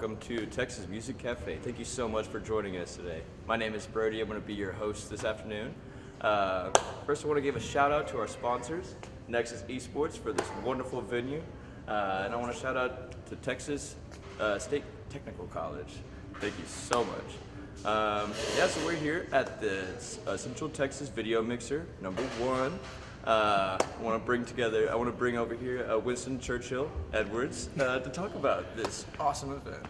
welcome to Texas Music Cafe. Thank you so much for joining us today. My name is Brody. I'm going to be your host this afternoon. First, I want to give a shout out to our sponsors, Nexus E-Sports, for this wonderful venue. And I want to shout out to Texas State Technical College. Thank you so much. So we're here at the Central Texas Video Mixer, #1. I want to bring over here Winston Churchill Edwards to talk about this awesome event.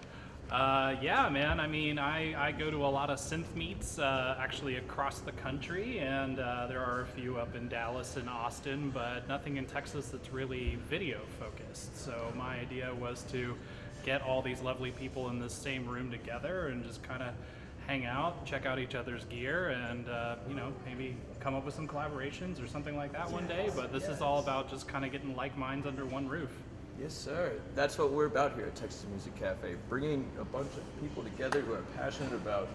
Yeah, man. I mean, I go to a lot of synth meets actually across the country, and there are a few up in Dallas and Austin, but nothing in Texas that's really video focused. So my idea was to get all these lovely people in the same room together and just kind of hang out, check out each other's gear, and maybe come up with some collaborations or something like that one day. But this is all about just kind of getting like minds under one roof. Yes, sir. That's what we're about here at Texas Music Cafe, bringing a bunch of people together who are passionate about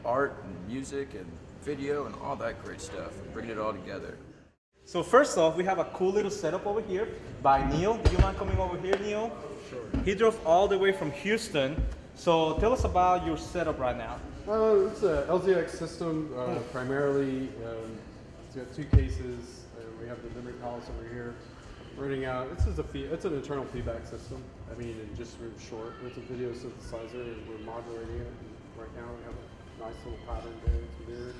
art and music and video and all that great stuff, and bringing it all together. So first off, we have a cool little setup over here by Neil. Do you mind coming over here, Neil? Sure. He drove all the way from Houston. So tell us about your setup right now. It's a LZX system, primarily. It's got two cases. We have the memory palace over here. Running out. It's an internal feedback system. I mean, in just real short, it's a video synthesizer, and we're modulating it. And right now, we have a nice little pattern there.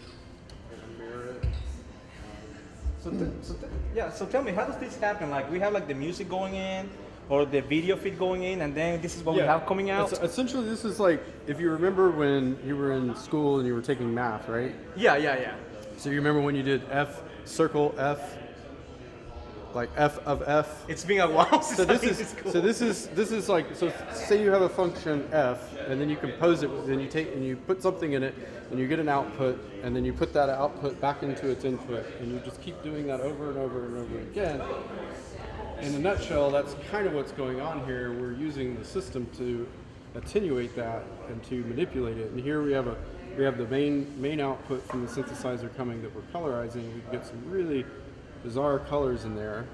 It's mirrored. So tell me, how does this happen? Like, we have like the music going in, or the video feed going in, and then this is what we have coming out? Essentially, this is like, if you remember when you were in school and you were taking math, right? Yeah. So you remember when you did F, circle F, like F of F? It's been a while since this is like, so say you have a function F, and then you compose it, then you take and you put something in it, and you get an output, and then you put that output back into its input, and you just keep doing that over and over and over again. In a nutshell, that's kind of what's going on here. We're using the system to attenuate that and to manipulate it. And here we have the main output from the synthesizer coming that we're colorizing. We can get some really bizarre colors in there.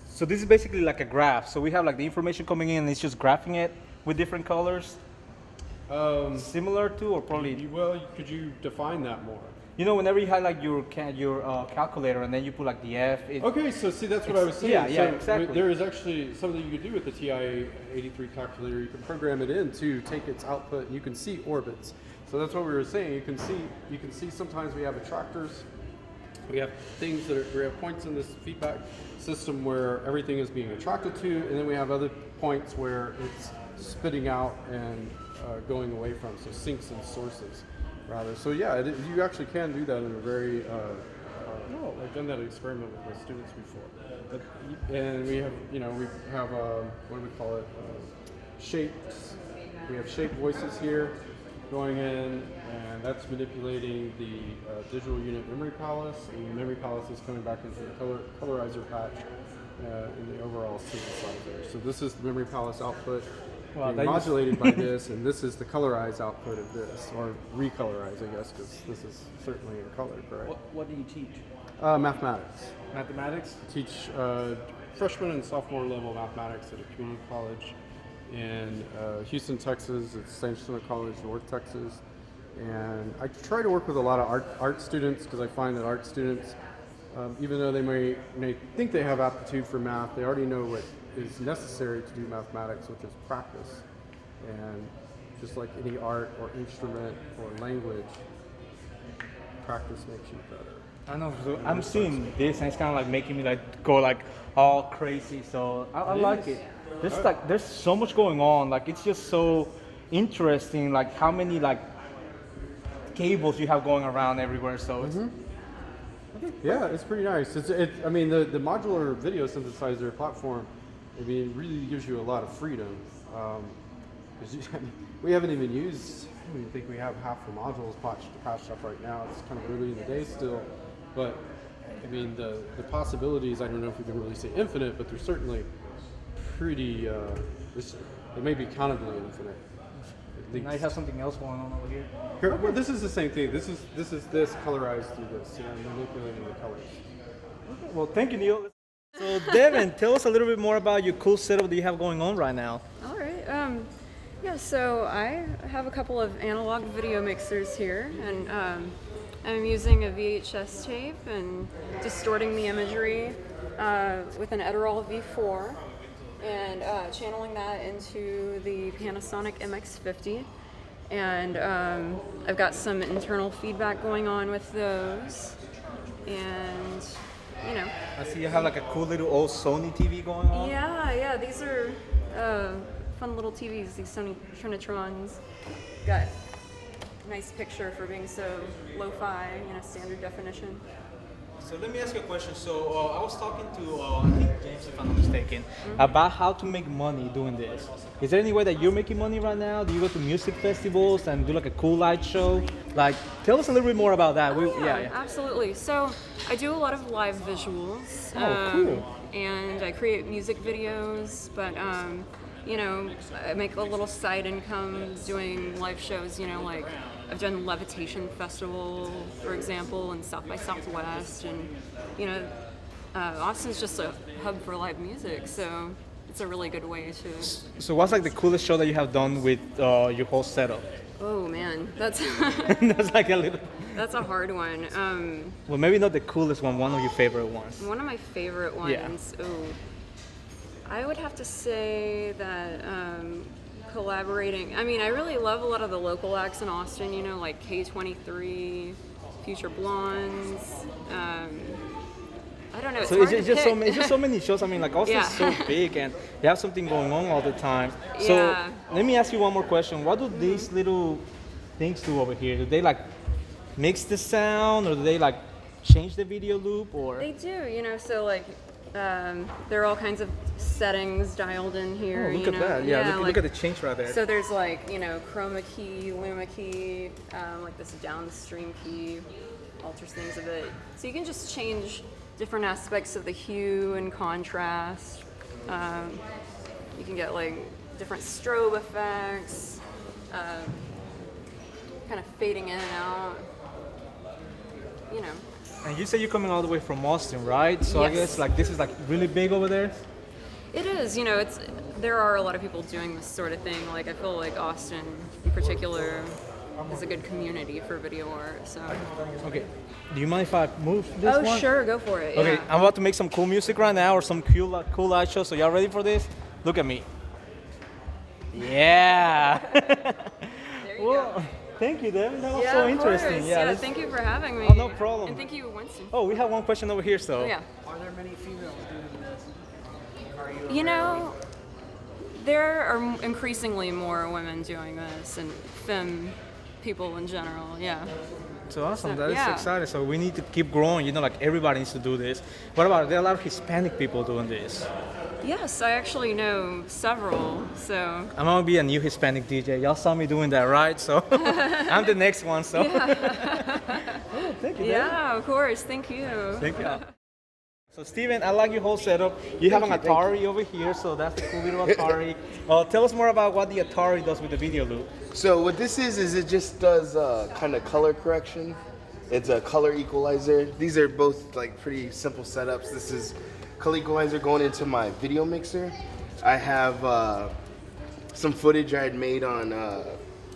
So this is basically like a graph. So we have like the information coming in, and it's just graphing it with different colors. Similar to, or probably. Well, could you define that more? You know, whenever you have like your calculator, and then you put like the F. Okay, so see, that's what I was saying. Yeah, exactly. There is actually something you could do with the TI-83 calculator. You can program it in to take its output, and you can see orbits. So that's what we were saying. You can see sometimes we have attractors. We have things we have points in this feedback system where everything is being attracted to, and then we have other points where it's spitting out and going away from, so sinks and sources, rather. So yeah, you actually can do that in a very, I've done that experiment with my students before. And we have, what do we call it, shapes. We have shape voices here going in, and that's manipulating the digital unit memory palace, and the memory palace is coming back into the colorizer patch in the overall synthesizer. So this is the memory palace output being modulated by this, and this is the colorized output of this, or recolorize, I guess, because this is certainly in color, correct? What do you teach? Mathematics. Mathematics? I teach freshman and sophomore level mathematics at a community college in Houston, Texas. It's St. Cecilia College, North Texas. And I try to work with a lot of art students, because I find that art students, even though they may think they have aptitude for math, they already know what is necessary to do mathematics, which is practice. And just like any art or instrument or language, practice makes you better. I know. So I'm seeing this, and it's kind of like making me like go like all crazy. So I like it. There's so much going on. Like, it's just so interesting. Like, how many like cables you have going around everywhere. So it's yeah, it's pretty nice. I mean, the modular video synthesizer platform, I mean, really gives you a lot of freedom. We haven't even used. I don't even think we have half the modules patched up right now. It's kind of early in the day still, but I mean, the possibilities. I don't know if we can really say infinite, but they're certainly pretty. They may be countably infinite. Now you have something else going on over here. Here, well, this is the same thing. This is colorized through this, manipulating the colors. Okay, well, thank you, Neil. So, Devin, tell us a little bit more about your cool setup that you have going on right now. All right. Yeah, so I have a couple of analog video mixers here, and I'm using a VHS tape and distorting the imagery with an Edirol V4 and channeling that into the Panasonic MX50. And I've got some internal feedback going on with those, and you know. I see you have like a cool little old Sony TV going on. Yeah, these are fun little TVs, these Sony Trinitrons. Got a nice picture for being so lo-fi, standard definition. So let me ask you a question. So I was talking to, I think James, if I'm not mistaken, about how to make money doing this. Is there any way that you're making money right now? Do you go to music festivals and do like a cool light show? Like, tell us a little bit more about that. Yeah, absolutely. So I do a lot of live visuals. Cool. And I create music videos, but I make a little side income doing live shows, like I've done Levitation Festival, for example, and South by Southwest, and Austin's just a hub for live music, so it's a really good way to. So what's like the coolest show that you have done with your whole setup? Oh man, that's That's like a little. that's a hard one. Well, maybe not the coolest one. One of your favorite ones. One of my favorite ones. Yeah. Oh, I would have to say that collaborating. I mean, I really love a lot of the local acts in Austin. Like K23, Future Blondes. I don't know. It's So hard it's to just pick. it's just so many shows. I mean, like Austin's so big and you have something going on all the time. So Yeah. let me ask you one more question. What do these little things do over here? Do they like mix the sound, or do they like change the video loop, or? They do, so like there are all kinds of settings dialed in here. Oh, look at that. Yeah, look at the change right there. So there's like, chroma key, luma key, like this downstream key alters things a bit. So you can just change different aspects of the hue and contrast. You can get like different strobe effects, kind of fading in and out. And you say you're coming all the way from Austin, right? So I Yes. guess like this is like really big over there. It is, there are a lot of people doing this sort of thing. Like I feel like Austin in particular is a good community for video art. So Okay. Do you mind if I move this oh one? sure, go for it. Okay, Yeah. I'm about to make some cool music right now, or some cool light show. So y'all ready for this? Look at me. Yeah. There you Well, go. thank you, Devin. That was Yeah, so of interesting. course. Yeah. Yeah, let's- thank you for having me. Oh, no problem. And thank you, Winston. Oh, we have one question over here. So. Oh, yeah. Are there many females doing this? Are you There are increasingly more women doing this, and femme people in general. Yeah. So awesome. So, That is yeah. exciting. So we need to keep growing. Like everybody needs to do this. What about, there are a lot of Hispanic people doing this? Yes, I actually know several. So I'm gonna be a new Hispanic DJ. Y'all saw me doing that, right? So I'm the next one. So. Oh, thank you, Devin. yeah, of course. Thank you. Thank you. So Steven, I like your whole setup. You have an Atari over here, so that's a cool little Atari. Tell us more about what the Atari does with the video loop. So what this is it just does kind of color correction. It's a color equalizer. These are both like pretty simple setups. This is color equalizer going into my video mixer. I have some footage I had made on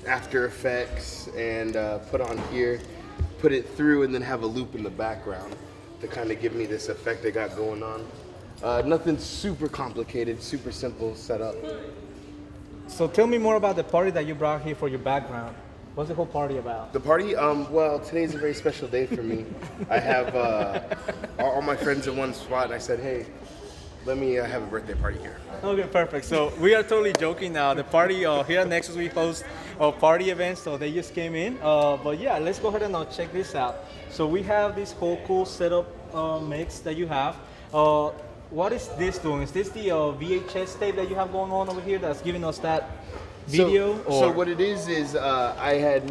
After Effects and put on here, put it through, and then have a loop in the background to kind of give me this effect I got going on. Nothing super complicated, super simple setup. So tell me more about the party that you brought here for your background. What's the whole party about? The party, well, today's a very special day for me. I have all my friends in one spot, and I said, hey, let me have a birthday party here. Okay, perfect. So we are totally joking now. The party here at Nexus, we host party events, so they just came in. But yeah, let's go ahead and check this out. So we have this whole cool setup mix that you have. What is this doing? Is this the VHS tape that you have going on over here that's giving us that video? So what it is I had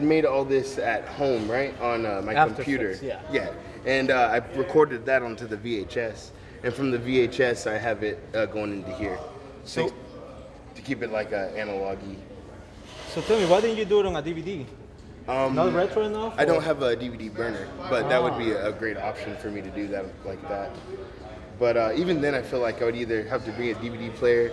made all this at home, right, on my After computer. Effects, yeah. Yeah, and I recorded that onto the VHS, and from the VHS I have it going into here. So- to keep it like a analogy. So tell me, why didn't you do it on a DVD? Not retro enough? I don't or- have a DVD burner, but that would be a great option for me to do that like that. But even then, I feel like I would either have to bring a DVD player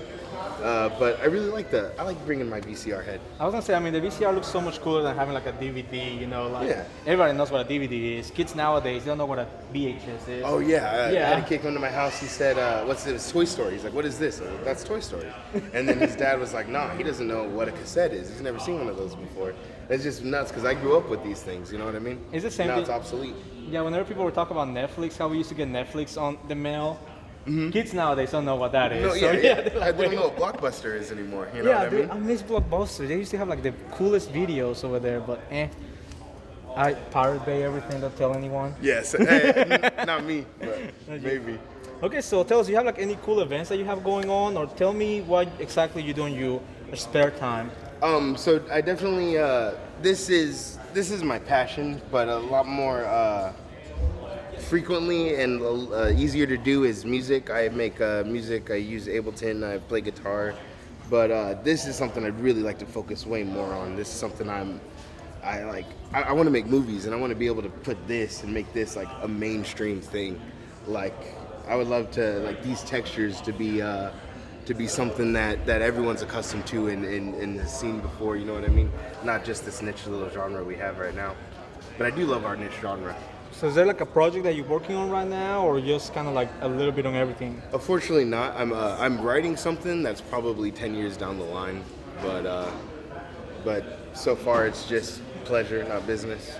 But I really like I like bringing my VCR head. I was gonna say, I mean, the VCR looks so much cooler than having like a DVD. You know, like Yeah. everybody knows what a DVD is. Kids nowadays, they don't know what a VHS is. Oh yeah, I Yeah. had a kid come to my house. He said, "What's this? Toy Story." He's like, "What is this?" I was like, "That's Toy Story." And then his dad was like, "Nah, he doesn't know what a cassette is. He's never seen one of those before." It's just nuts because I grew up with these things. You know what I mean? It's the same Now thing. it's obsolete. Yeah, whenever people were talking about Netflix, how we used to get Netflix on the mail. Mm-hmm. Kids nowadays don't know what that is. No, So, yeah. they're I like, don't wait. know what Blockbuster is anymore. You know Yeah, what I dude, mean? I miss Blockbuster. They used to have like the coolest videos over there, but I Pirate Bay everything. Don't tell anyone. Yes. Hey, not me, but maybe. Okay, so tell us, you have like any cool events that you have going on, or tell me what exactly you do in your spare time. So I definitely this is my passion, but a lot more frequently and easier to do is music. I make music. I use Ableton. I play guitar, but this is something I'd really like to focus way more on. This is something I like. I want to make movies, and I want to be able to put this and make this like a mainstream thing. Like I would love to like these textures to be something that everyone's accustomed to and has seen before, you know what I mean? Not just this niche little genre we have right now. But I do love our niche genre. So is there like a project that you're working on right now, or just kind of like a little bit on everything? Unfortunately not. I'm writing something that's probably 10 years down the line, but so far it's just pleasure, not business.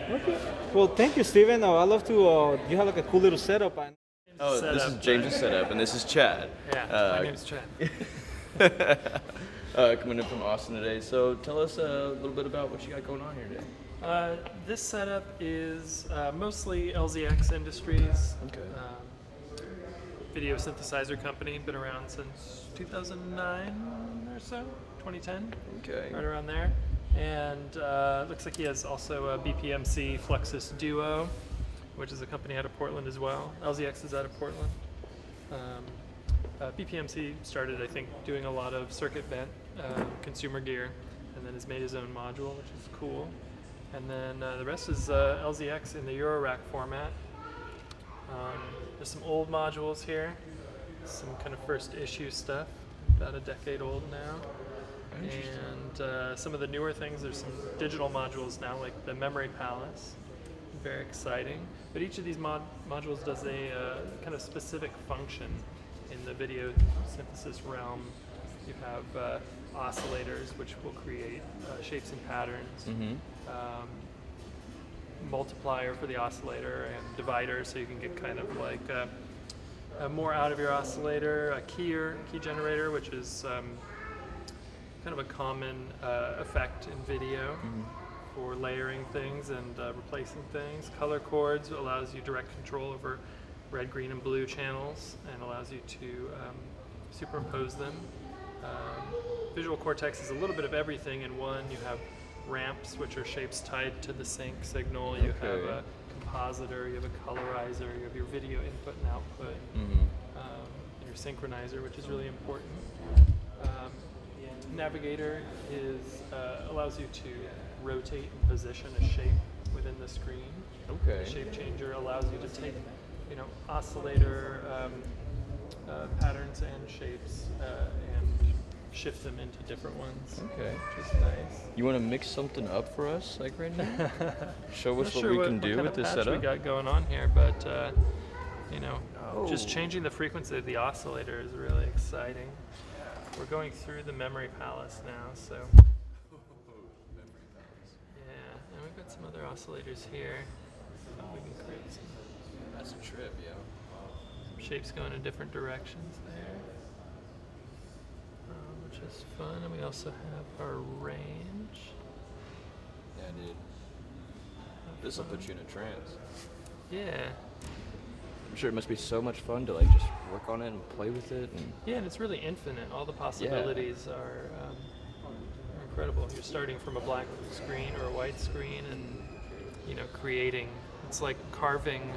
Okay. Well, thank you, Steven. I love to, you have like a cool little setup. Oh, this is James' setup, and this is Chad. Yeah, my name's Chad. Coming in from Austin today. So tell us a little bit about what you got going on here today. This setup is mostly LZX Industries. Okay. Video synthesizer company, been around since 2009 or so, 2010, Okay. right around there. And looks like he has also a BPMC Fluxus Duo, which is a company out of Portland as well. LZX is out of Portland. BPMC started, I think, doing a lot of circuit bent consumer gear, and then has made his own module, which is cool. And then the rest is LZX in the Eurorack format. There's some old modules here, some kind of first issue stuff, about a decade old now. And some of the newer things, there's some digital modules now, like the Memory Palace. Very exciting. But each of these modules does a kind of specific function in the video synthesis realm. You have oscillators, which will create shapes and patterns. Mm-hmm. Multiplier for the oscillator, and divider, so you can get kind of like more out of your oscillator. A key generator, which is kind of a common effect in video for layering things and replacing things. Color chords allows you direct control over red, green, and blue channels, and allows you to superimpose them. Visual Cortex is a little bit of everything in one. You have ramps, which are shapes tied to the sync signal. You have a compositor, you have a colorizer, you have your video input and output, and your synchronizer, which is really important. Navigator allows you to rotate and position a shape within the screen. Okay. The shape changer allows you to take, oscillator patterns and shapes and shift them into different ones. Okay. Which is nice. You want to mix something up for us, like right now? Show us Not what we can what do kind with of this patch setup. we got going on here, but just changing the frequency of the oscillator is really exciting. We're going through the Memory Palace now, so yeah, and we've got some other oscillators here. We can create some That's a trip, yeah. shapes going in different directions there, which is fun. And we also have our range. Yeah, dude. This will put you in a trance. Yeah. I'm sure it must be so much fun to like just work on it and play with it. And Yeah, and it's really infinite. All the possibilities are incredible. You're starting from a black screen or a white screen, and creating. It's like carving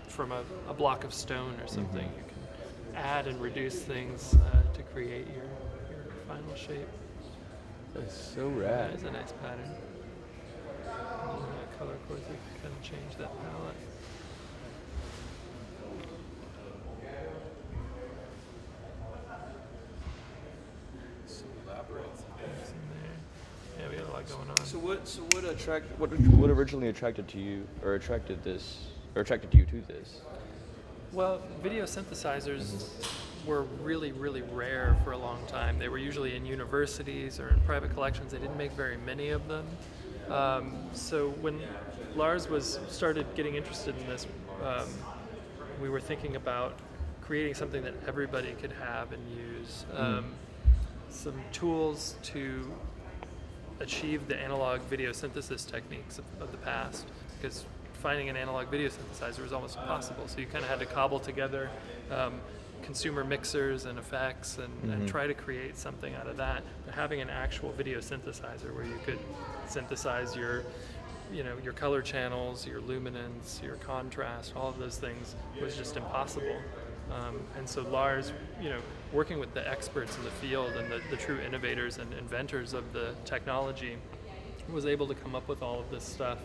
from a block of stone or something. You can add and reduce things to create your final shape. that's so rad. That is a nice pattern. And color chords, you can kind of change that palette. Cortex in there. Yeah, we got a lot going on. So what originally attracted to you, or attracted you to this? Well, video synthesizers were really, really rare for a long time. They were usually in universities or in private collections. They didn't make very many of them. So when Lars started getting interested in this, we were thinking about creating something that everybody could have and use. Some tools to achieve the analog video synthesis techniques of the past, because finding an analog video synthesizer was almost impossible. So you kind of had to cobble together consumer mixers and effects and try to create something out of that. But having an actual video synthesizer where you could synthesize your color channels, your luminance, your contrast, all of those things was just impossible. And so Lars, working with the experts in the field and the true innovators and inventors of the technology, was able to come up with all of this stuff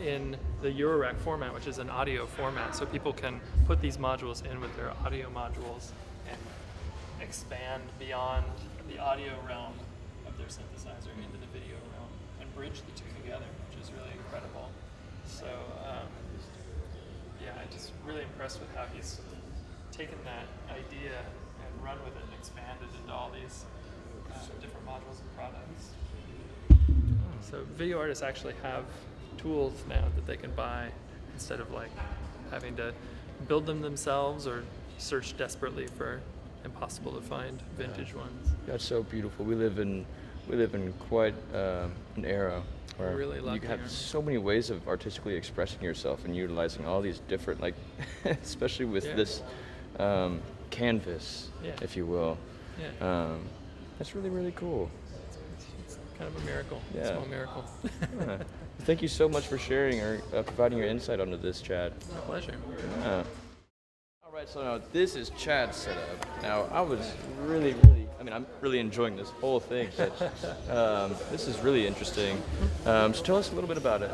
in the Eurorack format, which is an audio format. So people can put these modules in with their audio modules and expand beyond the audio realm of their synthesizer into the video realm and bridge the two together, which is really incredible. So I'm just really impressed with how he's taken that idea and run with it and expanded into all these different modules and products. So video artists actually have tools now that they can buy instead of having to build them themselves or search desperately for impossible to find vintage ones. That's so beautiful. We live in quite an era where Really you lucky, have aren't we? so many ways of artistically expressing yourself and utilizing all these different, especially with this canvas, if you will. Yeah. That's really, really cool. It's kind of a miracle, Yeah. small miracle. Yeah. Thank you so much for sharing or providing your insight onto this, Chad. My pleasure. Yeah. All right, so now this is Chad's setup. Now, I'm really enjoying this whole thing. This is really interesting. So tell us a little bit about it.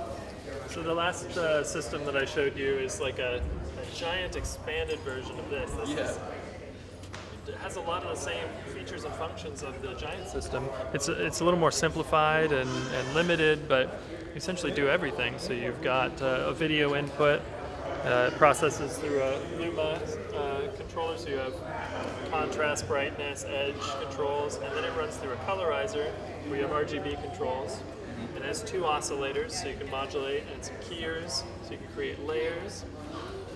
So the last system that I showed you is like a giant expanded version of this. It has a lot of the same features and functions of the giant system. It's a little more simplified and limited, but essentially do everything. So you've got a video input, processes through a Luma controller, so you have contrast, brightness, edge controls, and then it runs through a colorizer where you have RGB controls. It has two oscillators, so you can modulate, and some keyers, so you can create layers.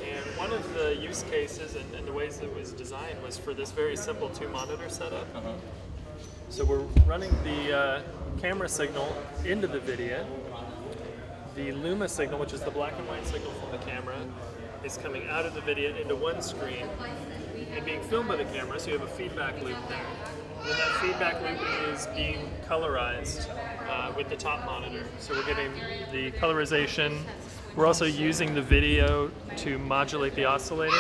And one of the use cases and the ways it was designed was for this very simple 2-monitor setup. So we're running the camera signal into the video. The Luma signal, which is the black and white signal from the camera, is coming out of the video into one screen and being filmed by the camera, so you have a feedback loop there. And then that feedback loop is being colorized with the top monitor. So we're getting the colorization. We're also using the video to modulate the oscillator,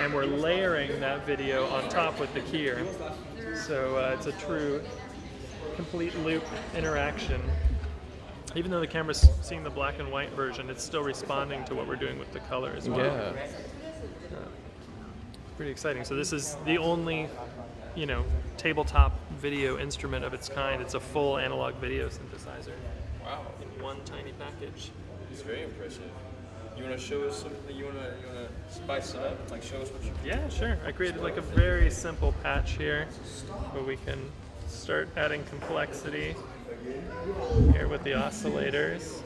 and we're layering that video on top with the keyer. So it's a true complete loop interaction. Even though the camera's seeing the black and white version, it's still responding to what we're doing with the color as well. Yeah. Pretty exciting. So this is the only, tabletop video instrument of its kind. It's a full analog video synthesizer. Wow. In one tiny package. It's very impressive. You want to show us something? You want to spice it up? Show us what you. Yeah, sure. I created a very simple patch here where we can start adding complexity here with the oscillators.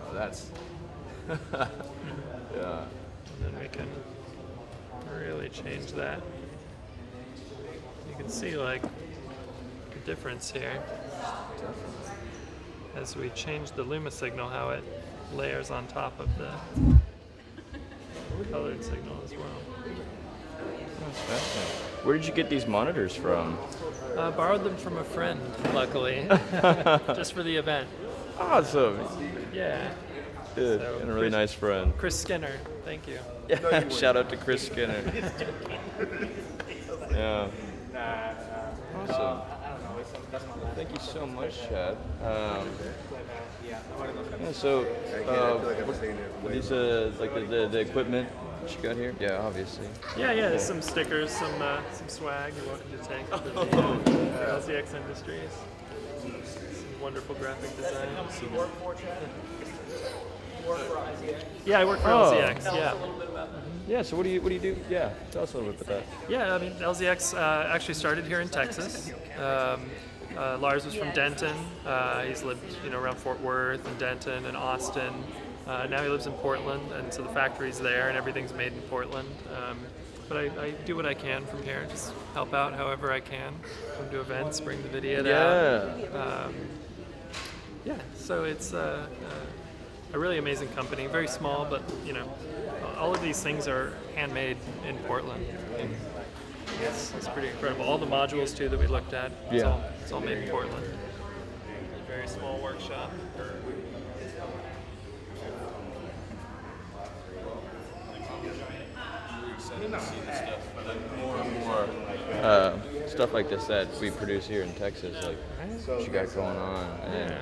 Oh, that's. Yeah. And then we can really change that. You can see the difference here as we change the Luma signal, how it layers on top of the colored signal as well. That's fascinating. Where did you get these monitors from? Borrowed them from a friend, luckily, just for the event. Awesome. Yeah. Good. So, And a really nice friend. Chris Skinner, thank you. Yeah. Shout out to Chris Skinner. Yeah. Awesome. I don't know. That's my Thank you so much, Chad. Yeah, so, these like the equipment that you got here? Yeah, obviously. Yeah, some stickers, some swag you're welcome to take with the LZX Industries. Some wonderful graphic design. Yeah, I work for LZX, yeah. Yeah, so what do you do? Yeah, tell us a little bit about that. Yeah, I mean, LZX actually started here in Texas. Lars was from Denton. He's lived, around Fort Worth and Denton and Austin. Now he lives in Portland, and so the factory's there, and everything's made in Portland. But I do what I can from here, just help out however I can. Come to events, bring the video down. So it's a really amazing company. Very small, but all of these things are handmade in Portland. It's pretty incredible. All the modules too that we looked at, it's all made in Portland. A very small workshop. More and more stuff like this that we produce here in Texas, like what you got going on. And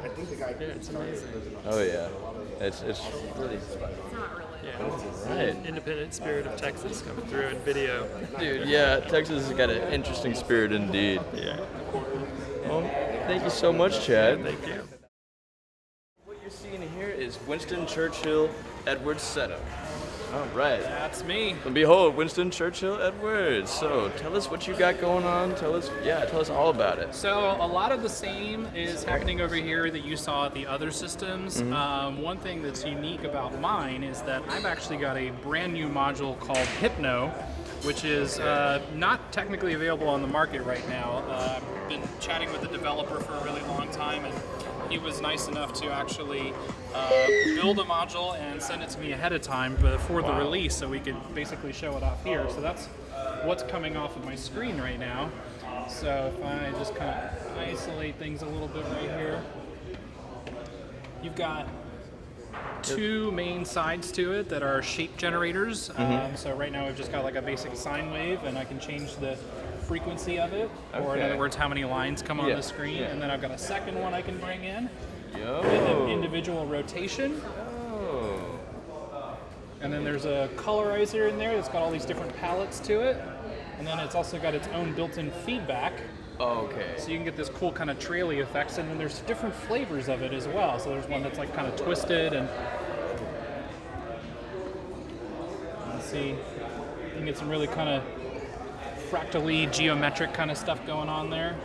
It's amazing. oh yeah, it's really right. Independent spirit of Texas coming through in video. Dude, yeah, Texas has got an interesting spirit indeed. Yeah. Well, thank you so much, Chad. Thank you. What you're seeing here is Winston Churchill Edwards setup. All right. That's me. And behold, Winston Churchill Edwards. So tell us what you got going on. Tell us all about it. So a lot of the same is happening over here that you saw at the other systems. One thing that's unique about mine is that I've actually got a brand new module called Hypno, which is not technically available on the market right now. I've been chatting with the developer for a really long time, and he was nice enough to actually build a module and send it to me ahead of time before the release, so we could basically show it off here. So that's what's coming off of my screen right now. So if I just kind of isolate things a little bit right here, you've got two main sides to it that are shape generators. So right now we've just got like a basic sine wave, and I can change the frequency of it, or in other words, how many lines come on the screen. And then I've got a second one I can bring in with an individual rotation. And then there's a colorizer in there that's got all these different palettes to it. And then it's also got its own built-in feedback. Okay. So you can get this cool kind of traily effects, and then there's different flavors of it as well. So there's one that's like kind of twisted, and let's see, you can get some really kind of fractally geometric kind of stuff going on there.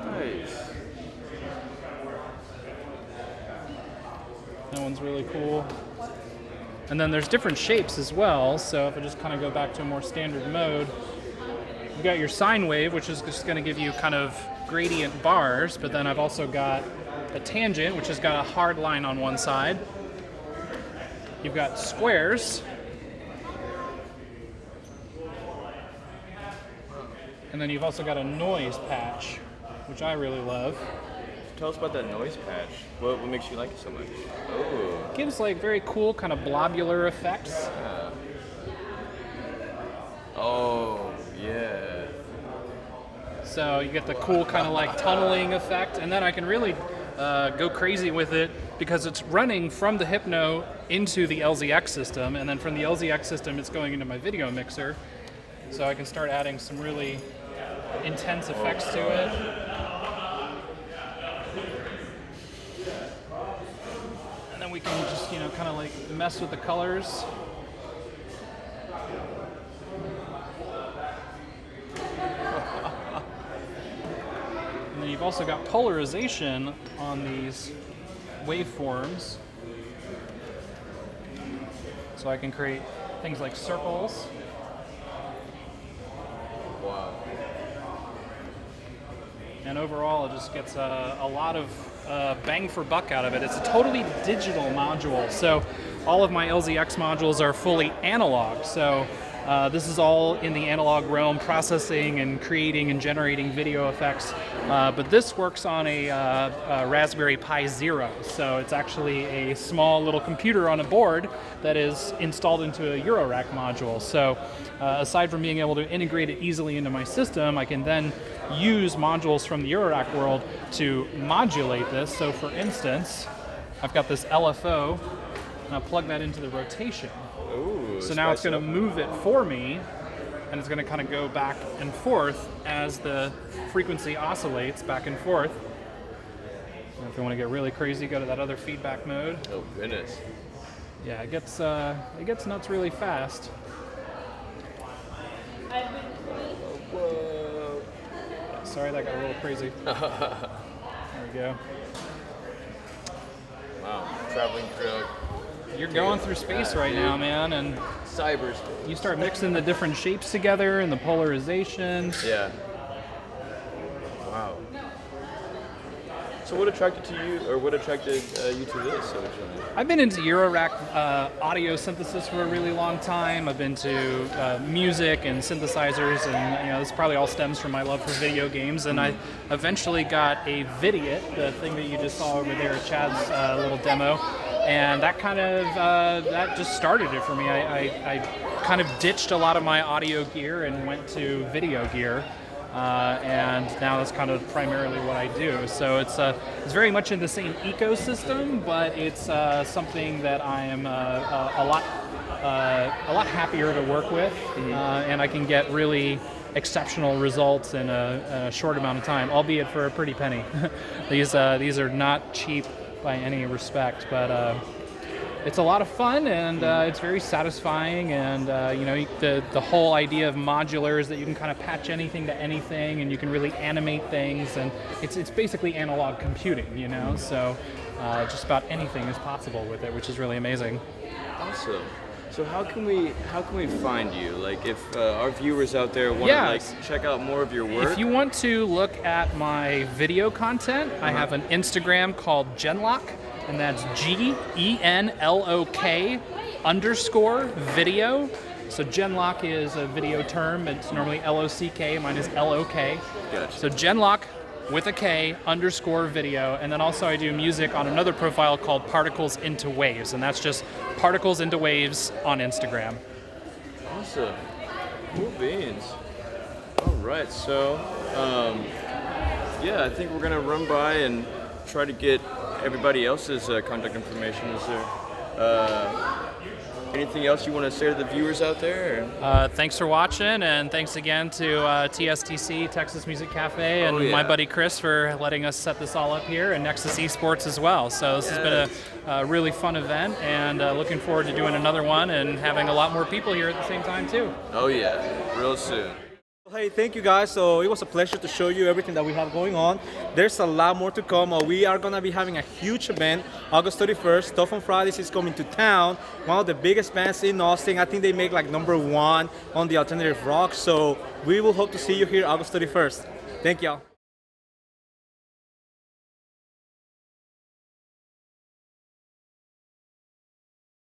Nice. That one's really cool. And then there's different shapes as well. So if I just kind of go back to a more standard mode, you've got your sine wave, which is just going to give you kind of gradient bars, but then I've also got a tangent, which has got a hard line on one side. You've got squares. And then you've also got a noise patch, which I really love. Tell us about that noise patch. What makes you like it so much? Oh. It gives like very cool kind of blobular effects. Yeah. Oh, yeah. So you get the cool kind of like tunneling effect, and then I can really go crazy with it because it's running from the Hypno into the LZX system, and then from the LZX system it's going into my video mixer. So I can start adding some really intense effects to it. And then we can just, kind of like mess with the colors. And then you've also got polarization on these waveforms. So I can create things like circles. Wow. And overall, it just gets a lot of bang for buck out of it. It's a totally digital module. So all of my LZX modules are fully analog. So This is all in the analog realm, processing and creating and generating video effects. But this works on a Raspberry Pi Zero. So it's actually a small little computer on a board that is installed into a Eurorack module. So aside from being able to integrate it easily into my system, I can then use modules from the Eurorack world to modulate this. So for instance, I've got this LFO, and I'll plug that into the rotation. Ooh, so now it's going to move it for me, and it's going to kind of go back and forth as the frequency oscillates back and forth. And if you want to get really crazy, go to that other feedback mode. Oh goodness. Yeah, it gets nuts really fast. Whoa. Sorry, that got a little crazy. There we go. Wow, traveling through You're going through space right now, man, and cyberspace. you start mixing the different shapes together and the polarizations. Yeah. Wow. So what attracted you to this originally? I've been into Eurorack audio synthesis for a really long time. I've been to music and synthesizers, and this probably all stems from my love for video games. And I eventually got a Vidiot, the thing that you just saw over there, Chad's little demo, and that kind of that just started it for me. I kind of ditched a lot of my audio gear and went to video gear. And now that's kind of primarily what I do. So it's very much in the same ecosystem, but it's something that I am a lot happier to work with, and I can get really exceptional results in a short amount of time, albeit for a pretty penny. These are not cheap by any respect, but it's a lot of fun, and it's very satisfying, and the whole idea of modular is that you can kind of patch anything to anything, and you can really animate things, and it's basically analog computing, so just about anything is possible with it, which is really amazing. Awesome. So how can we find you? Like, if our viewers out there want to check out more of your work? If you want to look at my video content, I have an Instagram called Genlock, and that's GENLOK_video. So Genlock is a video term. It's normally LOCK. Mine is LOK. Gotcha. So Genlock with a K _video, and then also I do music on another profile called Particles into Waves, and that's just Particles into Waves on Instagram. Awesome. Cool beans. All right, so I think we're gonna run by and try to get everybody else's contact information. Is there anything else you want to say to the viewers out there? Thanks for watching, and thanks again to TSTC, Texas Music Cafe, and my buddy Chris for letting us set this all up here, and Nexus E-Sports as well. So this has been a really fun event, and looking forward to doing another one and having a lot more people here at the same time too. Oh yeah, real soon. Hey, thank you guys. So it was a pleasure to show you everything that we have going on. There's a lot more to come. We are going to be having a huge event August 31st. Tough on Fridays is coming to town. One of the biggest bands in Austin. I think they make like #1 on the alternative rock. So we will hope to see you here August 31st. Thank y'all.